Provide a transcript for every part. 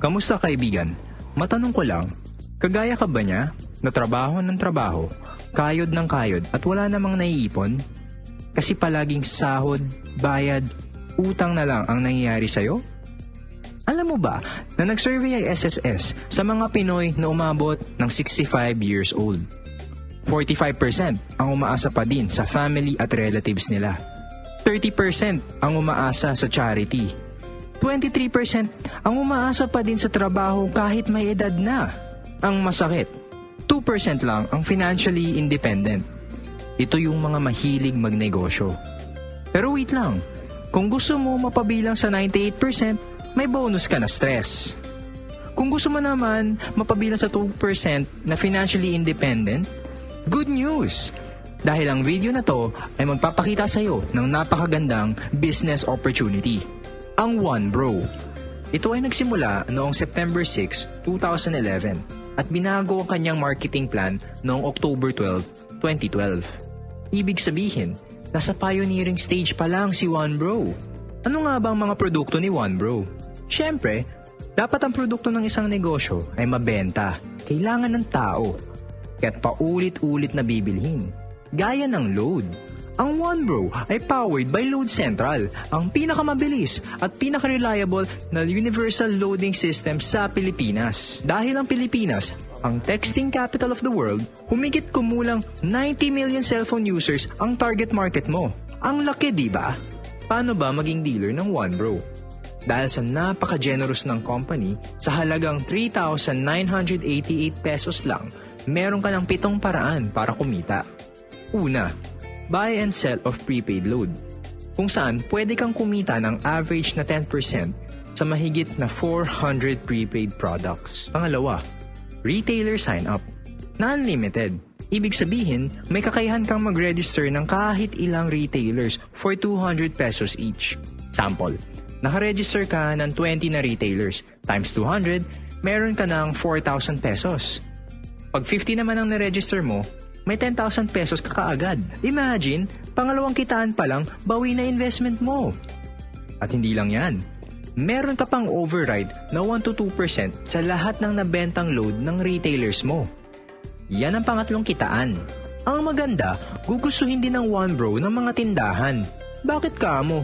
Kamusta kaibigan? Matanong ko lang, kagaya ka ba niya? Na trabaho ng trabaho, kayod ng kayod at wala namang naiipon? Kasi palaging sahod, bayad, utang na lang ang nangyayari sa'yo? Alam mo ba na nag-survey ang SSS sa mga Pinoy na umabot ng 65 years old? 45% ang umaasa pa din sa family at relatives nila. 30% ang umaasa sa charity. 23% ang umaasa pa din sa trabaho kahit may edad na. Ang masakit, 2% lang ang financially independent. Ito yung mga mahilig magnegosyo. Pero wait lang, kung gusto mo mapabilang sa 98%, may bonus ka na stress. Kung gusto mo naman mapabilang sa 2% na financially independent, good news! Dahil ang video na to ay magpapakita sa'yo ng napakagandang business opportunity. Ang OneBro. Ito ay nagsimula noong September 6, 2011 at binago ang kanyang marketing plan noong October 12, 2012. Ibig sabihin, nasa pioneering stage pa lang si OneBro. Ano nga ba ang mga produkto ni OneBro? Siyempre, dapat ang produkto ng isang negosyo ay mabenta. Kailangan ng tao. Kaya't paulit-ulit na bibilhin. Gaya ng load. Ang OneBro ay powered by Load Central, ang pinakamabilis at pinaka-reliable na universal loading system sa Pilipinas. Dahil ang Pilipinas, ang texting capital of the world, humigit kumulang 90 million cellphone users ang target market mo. Ang laki, di ba? Paano ba maging dealer ng OneBro? Dahil sa napaka-generous ng company, sa halagang 3,988 pesos lang, meron ka ng 7 paraan para kumita. Una, buy and sell of prepaid load, kung saan pwede kang kumita ng average na 10% sa mahigit na 400 prepaid products. Pangalawa, retailer sign-up na unlimited. Ibig sabihin, may kakayahan kang mag-register ng kahit ilang retailers for 200 pesos each. Sample, nakaregister ka ng 20 na retailers times 200, meron ka ng 4,000 pesos. Pag 50 naman ang na-register mo, may 10,000 pesos ka kaagad. Imagine, pangalawang kitaan pa lang, bawi na investment mo. At hindi lang yan. Meron ka pang override na 1-2% sa lahat ng nabentang load ng retailers mo. Yan ang pangatlong kitaan. Ang maganda, gugustuhin din ng OneBro ng mga tindahan. Bakit ka mo?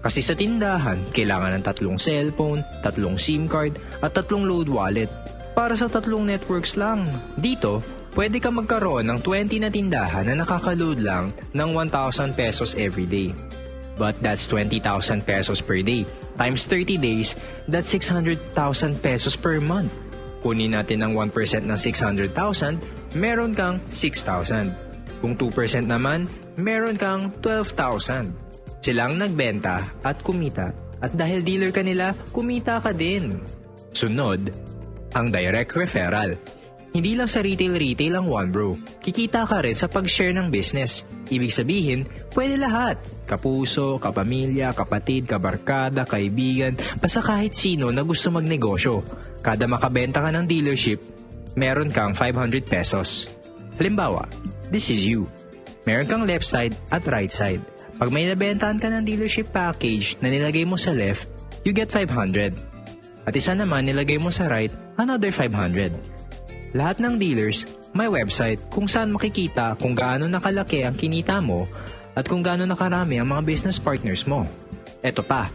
Kasi sa tindahan, kailangan ng 3 cellphone, 3 SIM card, at 3 load wallet. Para sa 3 networks lang. Dito, pwede ka magkaroon ng 20 na tindahan na nakaka-load lang ng 1,000 pesos every day. But that's 20,000 pesos per day. Times 30 days, that's 600,000 pesos per month. Kunin natin ng 1% ng 600,000, meron kang 6,000. Kung 2% naman, meron kang 12,000. Silang nagbenta at kumita. At dahil dealer ka nila, kumita ka din. Sunod, ang direct referral. Hindi lang sa retail ang OneBro. Kikita ka rin sa pag-share ng business. Ibig sabihin, pwede lahat. Kapuso, kapamilya, kapatid, kabarkada, kaibigan, basta kahit sino na gusto magnegosyo. Kada makabenta ka ng dealership, meron kang 500 pesos. Halimbawa, this is you. Meron kang left side at right side. Pag may nabentahan ka ng dealership package na nilagay mo sa left, you get 500. At isa naman nilagay mo sa right, another 500. Lahat ng dealers may website kung saan makikita kung gaano nakalaki ang kinita mo at kung gaano nakarami ang mga business partners mo. Eto pa,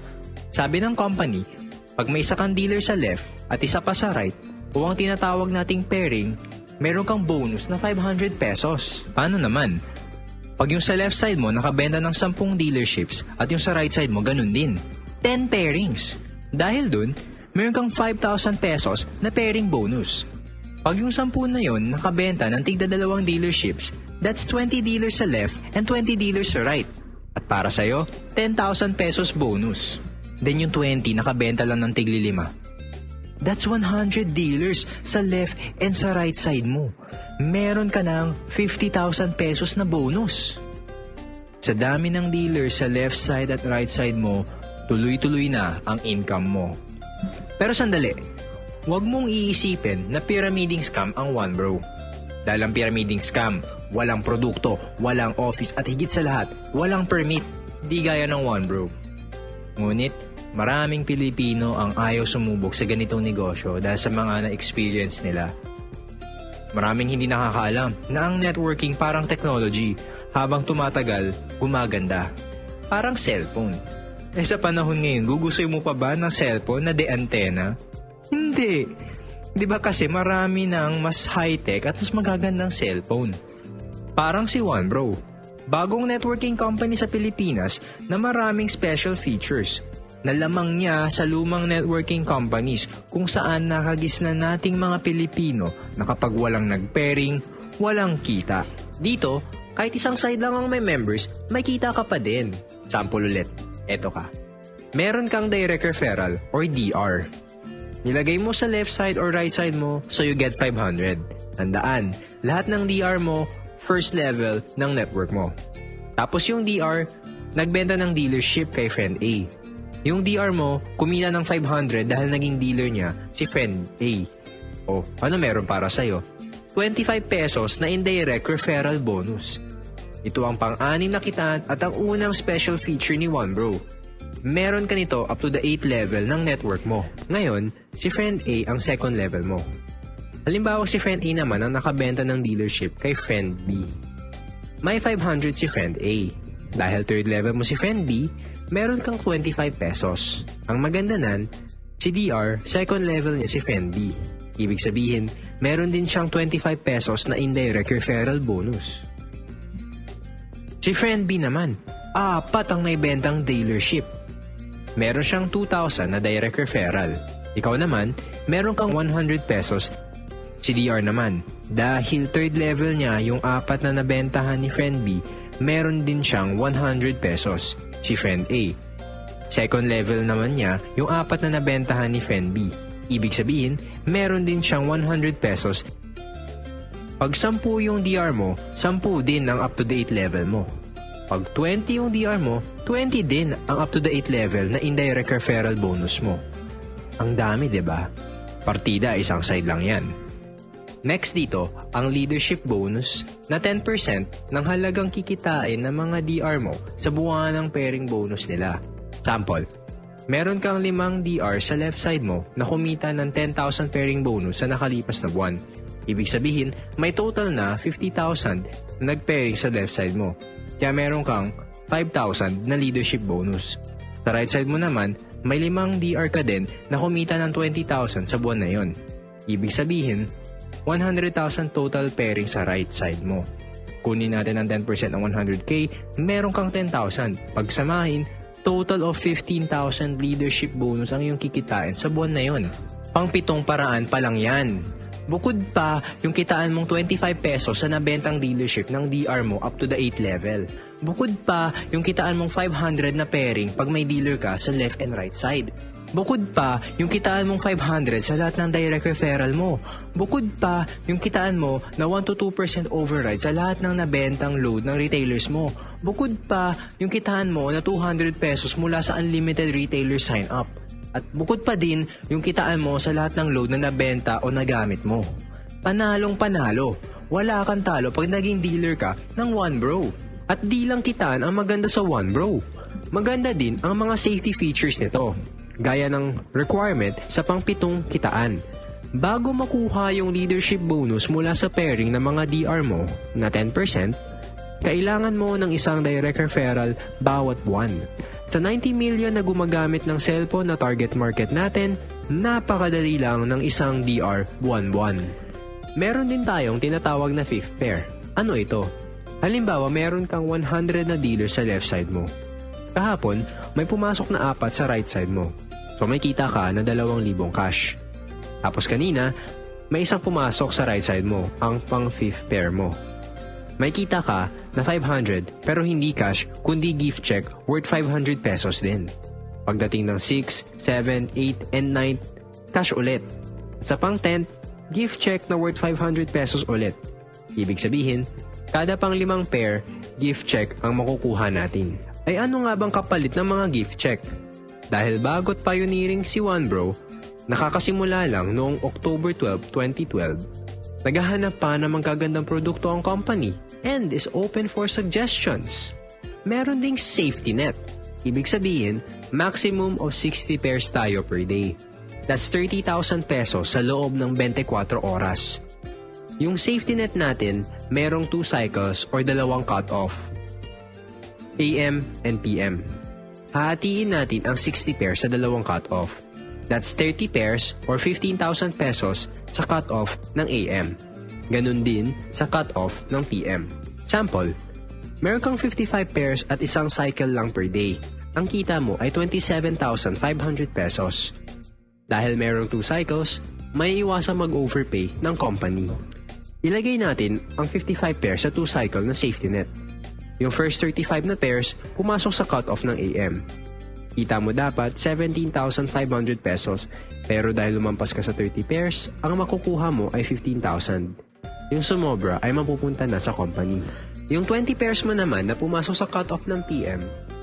sabi ng company, pag may isa kang dealer sa left at isa pa sa right, o ang tinatawag nating pairing, meron kang bonus na 500 pesos. Paano naman? Pag yung sa left side mo nakabenta ng 10 dealerships at yung sa right side mo ganun din, 10 pairings. Dahil dun, meron kang 5,000 pesos na pairing bonus. Pag yung 10 na yon nakabenta ng tigda 2 dealerships, that's 20 dealers sa left and 20 dealers sa right. At para sa'yo, 10,000 pesos bonus. Then yung 20 nakabenta lang ng tigli 5. That's 100 dealers sa left and sa right side mo. Meron ka ng 50,000 pesos na bonus. Sa dami ng dealers sa left side at right side mo, tuloy-tuloy na ang income mo. Pero sandali, huwag mong iisipin na pyramiding scam ang OneBro. Dahil ang pyramiding scam, walang produkto, walang office at higit sa lahat, walang permit, di gaya ng OneBro. Ngunit, maraming Pilipino ang ayaw sumubok sa ganitong negosyo dahil sa mga na-experience nila. Maraming hindi nakakaalam na ang networking parang technology, habang tumatagal, gumaganda. Parang cellphone. Sa panahon ngayon, gugustoy mo pa ba ng cellphone na de-antena? Hindi. Di ba kasi marami ng mas high-tech at mas magagandang cellphone. Parang si OneBro, bagong networking company sa Pilipinas na maraming special features. Nalamang niya sa lumang networking companies kung saan nakagisna nating mga Pilipino na kapag walang nag-pairing, walang kita. Dito, kahit isang side lang ang may members, may kita ka pa din. Sample ulit, eto ka. Meron kang direct referral or DR. Nilagay mo sa left side or right side mo, so you get 500. Tandaan, lahat ng DR mo, first level ng network mo. Tapos yung DR, nagbenta ng dealership kay friend A. Yung DR mo, kumita ng 500 dahil naging dealer niya si friend A. O, ano meron para sa'yo? 25 pesos na indirect referral bonus. Ito ang pang-anim na kitaan at ang unang special feature ni OneBro. Meron ka nito up to the 8th level ng network mo. Ngayon, si friend A ang second level mo. Halimbawa si friend A naman ang nakabenta ng dealership kay friend B. May 500 si friend A. Dahil third level mo si friend B, meron kang 25 pesos. Ang maganda nan, si DR, second level niya si friend B. Ibig sabihin, meron din siyang 25 pesos na indirect referral bonus. Si friend B naman, 4 ang naibentang dealership. Meron siyang 2,000 na direct referral. Ikaw naman, meron kang 100 pesos. Si DR naman, dahil third level niya yung 4 na nabentahan ni friend B, meron din siyang 100 pesos. Si friend A. Second level naman niya yung 4 na nabentahan ni friend B. Ibig sabihin, meron din siyang 100 pesos. Pag 10 yung DR mo, 10 din ang up to the 8 level mo. Pag 20 yung DR mo, 20 din ang up to the 8 level na indirect referral bonus mo. Ang dami, diba? Partida, isang side lang yan. Next dito, ang leadership bonus na 10% ng halagang kikitain ng mga DR mo sa buwan ng pairing bonus nila. Sample, meron kang 5 DR sa left side mo na kumita ng 10,000 pairing bonus sa nakalipas na buwan. Ibig sabihin, may total na 50,000 na nag-pairing sa left side mo. Kaya meron kang 5,000 na leadership bonus. Sa right side mo naman, may 5 DR ka din na kumita ng 20,000 sa buwan na yon. Ibig sabihin, 100,000 total pairing sa right side mo. Kunin natin ang 10% ng 100k, meron kang 10,000. Pagsamahin, total of 15,000 leadership bonus ang iyong kikitain sa buwan na yon. Pang-7 paraan pa lang yan. Bukod pa, yung kitaan mong 25 pesos sa nabentang dealership ng DR mo up to the 8th level. Bukod pa, yung kitaan mong 500 na pairing pag may dealer ka sa left and right side. Bukod pa, yung kitaan mong 500 sa lahat ng direct referral mo. Bukod pa, yung kitaan mo na 1-2% override sa lahat ng nabentang load ng retailers mo. Bukod pa, yung kitaan mo na 200 pesos mula sa unlimited retailer sign-up. At bukod pa din, yung kitaan mo sa lahat ng load na nabenta o nagamit mo. Panalong panalo. Wala kang talo pag naging dealer ka ng OneBro. At di lang kitaan ang maganda sa OneBro. Maganda din ang mga safety features nito. Gaya ng requirement sa pang-7 kitaan. Bago makuha yung leadership bonus mula sa pairing ng mga DR mo na 10%, kailangan mo ng isang direct referral bawat buwan. Sa 90 million na gumagamit ng cellphone na target market natin, napakadali lang ng isang DR buwan-buwan. Meron din tayong tinatawag na fifth pair. Ano ito? Halimbawa, meron kang 100 na dealer sa left side mo. Kahapon, may pumasok na 4 sa right side mo. So may kita ka na 2,000 cash. Tapos kanina, may isang pumasok sa right side mo, ang pang fifth pair mo. May kita ka na 500 pero hindi cash kundi gift check worth 500 pesos din. Pagdating ng 6, 7, 8, and 9, cash ulit. Sa pang 10, gift check na worth 500 pesos ulit. Ibig sabihin, kada pang 5 pair, gift check ang makukuha natin. Ay ano nga bang kapalit ng mga gift check? Dahil bago't pioneering si OneBro, nakakasimula lang noong October 12, 2012, naghahanap pa ng magagandang produkto ang company and is open for suggestions. Meron ding safety net. Ibig sabihin, maximum of 60 pairs tayo per day. That's 30,000 pesos sa loob ng 24 oras. Yung safety net natin, merong 2 cycles or dalawang cut-off. AM and PM. Hahatiin natin ang 60 pairs sa dalawang cut-off. That's 30 pairs or 15,000 pesos sa cut-off ng AM. Ganun din sa cut-off ng PM. Sample, meron kang 55 pairs at isang cycle lang per day. Ang kita mo ay 27,500 pesos. Dahil merong 2 cycles, may iwasang mag-overpay ng company. Ilagay natin ang 55 pairs sa 2 cycle na safety net. Yung first 35 na pairs, pumasok sa cut-off ng AM. Kita mo dapat 17,500 pesos, pero dahil lumampas ka sa 30 pairs, ang makukuha mo ay 15,000. Yung sumobra ay mapupunta na sa company. Yung 20 pairs mo naman na pumasok sa cut-off ng PM,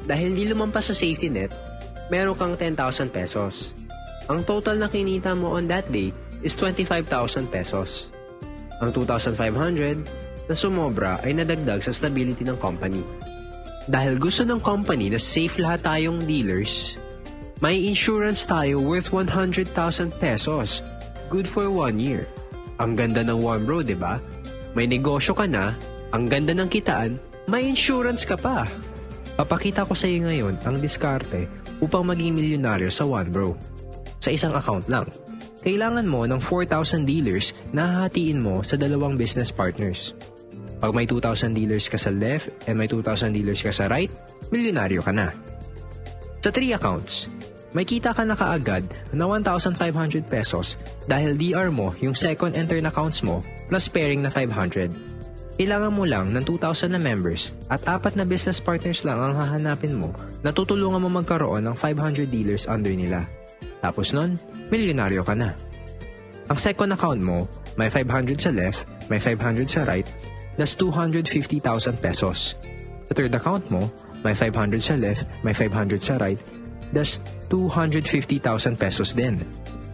dahil hindi lumampas sa safety net, meron kang 10,000 pesos. Ang total na kinita mo on that day is 25,000 pesos. Ang 2,500 na sumobra ay nadagdag sa stability ng company. Dahil gusto ng company na safe lahat tayong dealers, may insurance tayo worth 100,000 pesos. Good for 1 year. Ang ganda ng One Bro, diba? May negosyo ka na, ang ganda ng kitaan, may insurance ka pa. Papakita ko sa iyo ngayon ang diskarte upang maging milyonaryo sa One Bro. Sa isang account lang. Kailangan mo ng 4,000 dealers na hahatiin mo sa dalawang business partners. Pag may 2,000 dealers ka sa left and may 2,000 dealers ka sa right, milyonaryo ka na. Sa 3 accounts, may kita ka na kaagad na 1,500 pesos dahil DR mo yung second and third accounts mo plus pairing na 500. Kailangan mo lang ng 2,000 na members at 4 na business partners lang ang hahanapin mo na tutulungan mo magkaroon ng 500 dealers under nila. Tapos nun, milyonaryo ka na. Ang second account mo, may 500 sa left, may 500 sa right, that's 250,000 pesos. Sa third account mo, may 500 sa left, may 500 sa right, that's 250,000 pesos din.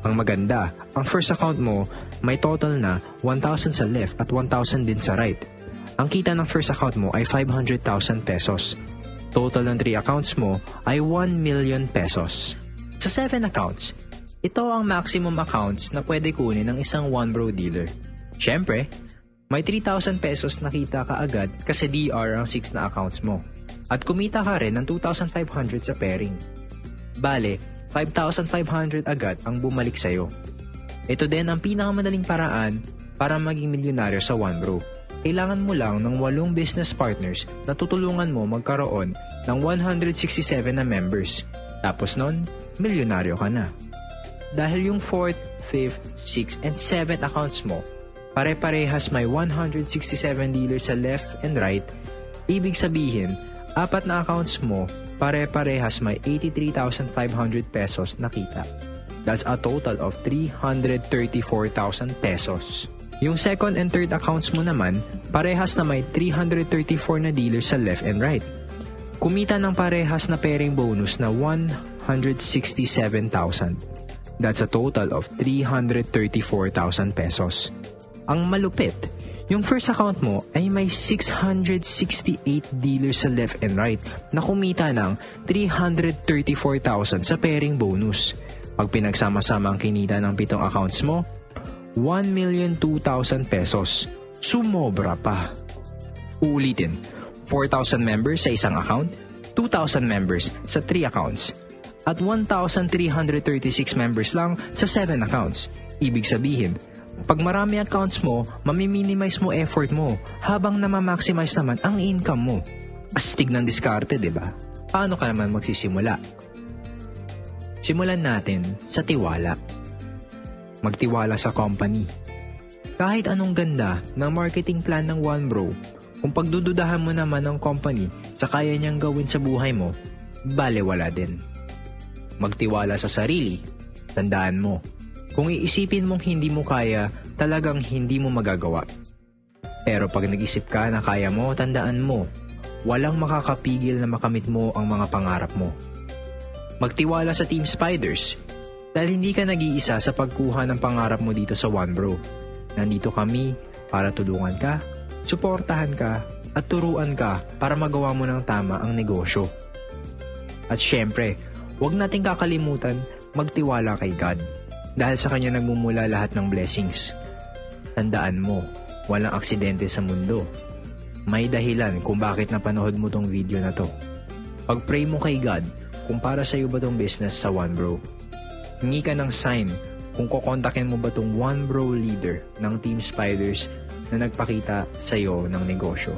Ang maganda, ang first account mo, may total na 1,000 sa left at 1,000 din sa right. Ang kita ng first account mo ay 500,000 pesos. Total ng 3 accounts mo ay 1 million pesos. Sa 7 accounts, ito ang maximum accounts na pwede kunin ng isang One Bro dealer. Siyempre, may 3,000 pesos na kita ka agad kasi DR ang 6 na accounts mo. At kumita ka rin ng 2,500 sa pairing. Bale, 5,500 agad ang bumalik sa'yo. Ito din ang pinakamadaling paraan para maging milyonaryo sa One Bro. Kailangan mo lang ng 8 business partners na tutulungan mo magkaroon ng 167 na members. Tapos nun, milyonaryo ka na. Dahil yung 4th, 5th, 6th, and 7th accounts mo, pare-parehas may 167 dealers sa left and right, ibig sabihin, 4 na accounts mo, pare-parehas may 83,500 pesos na kita. That's a total of 334,000 pesos. Yung second and third accounts mo naman, parehas na may 334 na dealers sa left and right. Kumita ng parehas na pairing bonus na 167,000. That's a total of 334,000 pesos. Ang malupit, yung first account mo ay may 668 dealers sa left and right na kumita ng 334,000 sa pairing bonus. Pag pinagsama-sama ang kinita ng 7 accounts mo, 1,002,000 pesos. Sumobra pa. Uulitin, 4,000 members sa isang account, 2,000 members sa 3 accounts, at 1,336 members lang sa 7 accounts. Ibig sabihin, pag marami accounts mo, mamiminimize mo effort mo habang namamaximize naman ang income mo. Astig ng diskarte, diba? Paano ka naman magsisimula? Simulan natin sa tiwala. Magtiwala sa company. Kahit anong ganda ng marketing plan ng One Bro, kung pagdududahan mo naman ng company sa kaya niyang gawin sa buhay mo, balewala din. Magtiwala sa sarili. Tandaan mo, kung iisipin mong hindi mo kaya, talagang hindi mo magagawa. Pero pag nag-isip ka na kaya mo, tandaan mo, walang makakapigil na makamit mo ang mga pangarap mo. Magtiwala sa Team Spiders. Dahil hindi ka nag-iisa sa pagkuha ng pangarap mo dito sa One Bro. Nandito kami para tulungan ka, suportahan ka, at turuan ka para magawa mo ng tama ang negosyo. At syempre, Huwag nating kakalimutan magtiwala kay God dahil sa Kanya nagmumula lahat ng blessings. Tandaan mo, walang aksidente sa mundo. May dahilan kung bakit napanood mo tong video na to. Pag-pray mo kay God kung para sa'yo ba tong business sa One Bro. Hingi ka ng sign kung kukontakin mo ba tong One Bro leader ng Team Spiders na nagpakita sa'yo ng negosyo.